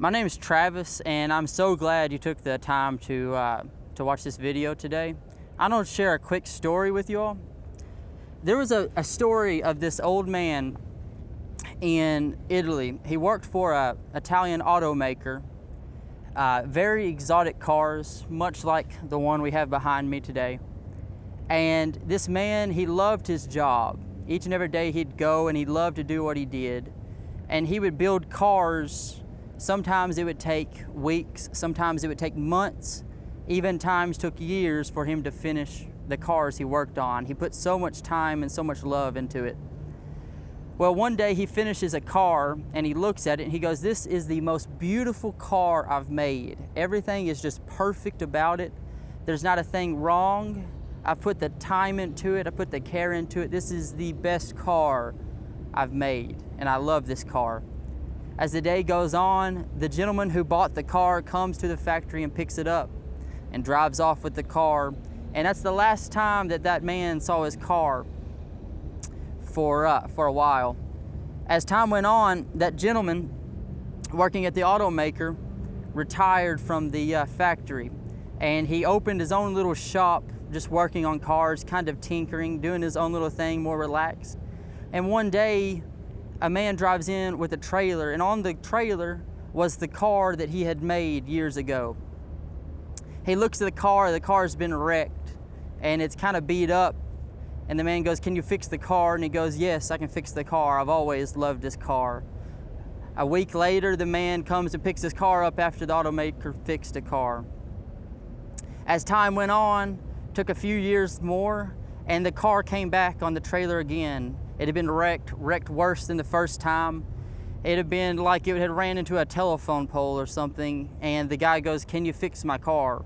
My name is Travis, and I'm so glad you took the time to watch this video today. I want to share a quick story with you all. There was a story of this old man in Italy. He worked for an Italian automaker, very exotic cars, much like the one we have behind me today. And this man, he loved his job. Each and every day he'd go and he loved to do what he did. And he would build cars. Sometimes it would take weeks, sometimes it would take months, even times took years for him to finish the cars he worked on. He put so much time and so much love into it. Well, one day he finishes a car and he looks at it and he goes, "This is the most beautiful car I've made. Everything is just perfect about it. There's not a thing wrong. I put the time into it, I put the care into it. This is the best car I've made, and I love this car." As the day goes on, the gentleman who bought the car comes to the factory and picks it up and drives off with the car. And that's the last time that man saw his car for a while. As time went on, that gentleman working at the automaker retired from the factory, and he opened his own little shop, just working on cars, kind of tinkering, doing his own little thing, more relaxed. And one day, a man drives in with a trailer, and on the trailer was the car that he had made years ago. He looks at the car's been wrecked, and it's kind of beat up. And the man goes, "Can you fix the car?" And he goes, "Yes, I can fix the car. I've always loved this car." A week later, the man comes and picks his car up after the automaker fixed the car. As time went on, took a few years more, and the car came back on the trailer again. It had been wrecked worse than the first time. It had been like it had ran into a telephone pole or something, and the guy goes, "Can you fix my car?"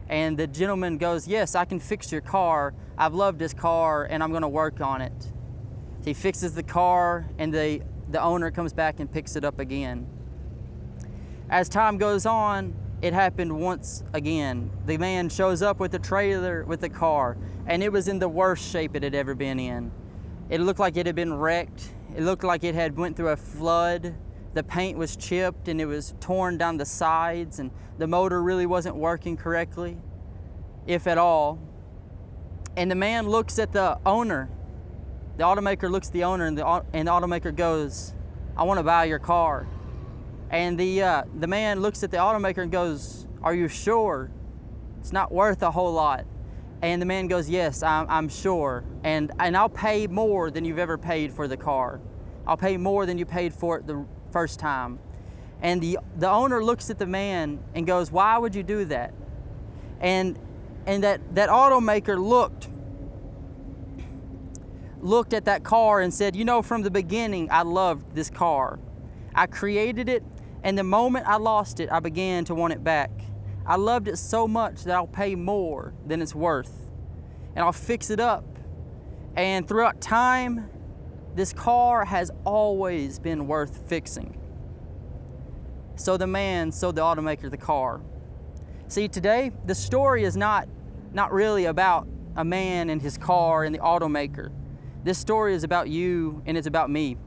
And the gentleman goes, "Yes, I can fix your car. I've loved this car, and I'm gonna work on it." He fixes the car, and the owner comes back and picks it up again. As time goes on, it happened once again. The man shows up with the trailer with the car, and it was in the worst shape it had ever been in. It looked like it had been wrecked. It looked like it had went through a flood. The paint was chipped and it was torn down the sides, and the motor really wasn't working correctly, if at all. And the man looks at the owner. The automaker looks at the owner, and the automaker goes, "I want to buy your car." And the man looks at the automaker and goes, "Are you sure? It's not worth a whole lot." And the man goes, "Yes, I'm sure, and I'll pay more than you've ever paid for the car. I'll pay more than you paid for it the first time." And the owner looks at the man and goes, "Why would you do that?" And that automaker looked at that car and said, "You know, from the beginning, I loved this car. I created it, and the moment I lost it, I began to want it back. I loved it so much that I'll pay more than it's worth, and I'll fix it up." And throughout time, this car has always been worth fixing. So the man sold the automaker the car. See, today, the story is not really about a man and his car and the automaker. This story is about you, and it's about me.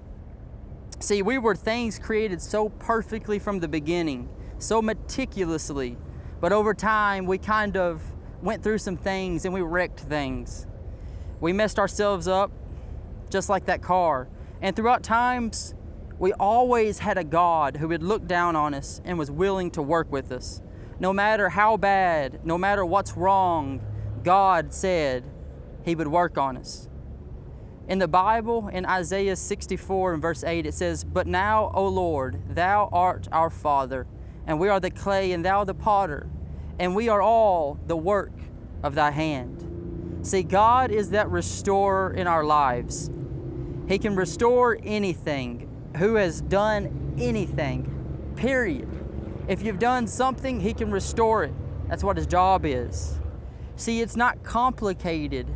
See, we were things created so perfectly from the beginning, so meticulously. But over time, we kind of went through some things and we wrecked things. We messed ourselves up, just like that car. And throughout times, we always had a God who would look down on us and was willing to work with us. No matter how bad, no matter what's wrong, God said He would work on us. In the Bible, in Isaiah 64 and verse 8, it says, "But now, O Lord, Thou art our Father, and we are the clay and Thou the potter, and we are all the work of Thy hand." See, God is that restorer in our lives. He can restore anything, who has done anything, period. If you've done something, He can restore it. That's what His job is. See, it's not complicated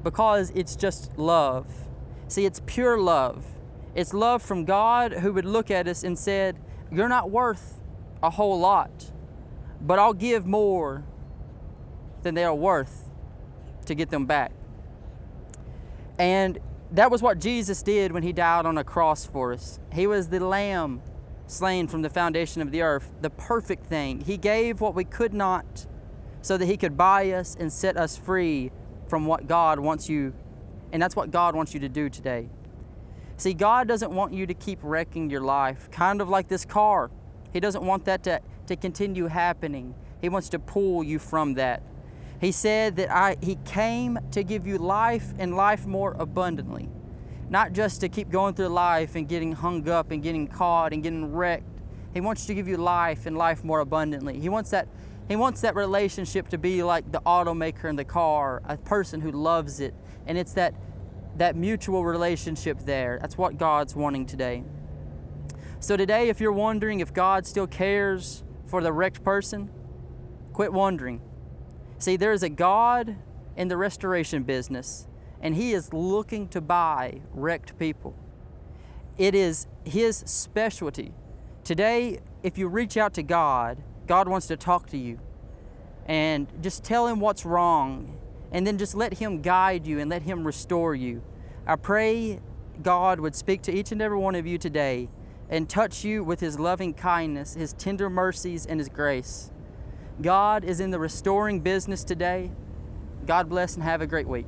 because it's just love. See, it's pure love. It's love from God, who would look at us and said, "You're not worth a whole lot, but I'll give more than they are worth to get them back." And that was what Jesus did when He died on a cross for us. He was the lamb slain from the foundation of the earth, the perfect thing. He gave what we could not so that he could buy us and set us free from what God wants you, and that's what God wants you to do today. See, God doesn't want you to keep wrecking your life, kind of like this car. He doesn't want that to continue happening. He wants to pull you from that. He said that He came to give you life and life more abundantly. Not just to keep going through life and getting hung up and getting caught and getting wrecked. He wants to give you life and life more abundantly. He wants that relationship to be like the automaker in the car, a person who loves it. And it's that mutual relationship there. That's what God's wanting today. So today, if you're wondering if God still cares for the wrecked person, quit wondering. See, there is a God in the restoration business, and He is looking to buy wrecked people. It is His specialty. Today, if you reach out to God, God wants to talk to you. And just tell Him what's wrong, and then just let Him guide you and let Him restore you. I pray God would speak to each and every one of you today and touch you with His loving kindness, His tender mercies, and His grace. God is in the restoring business today. God bless and have a great week.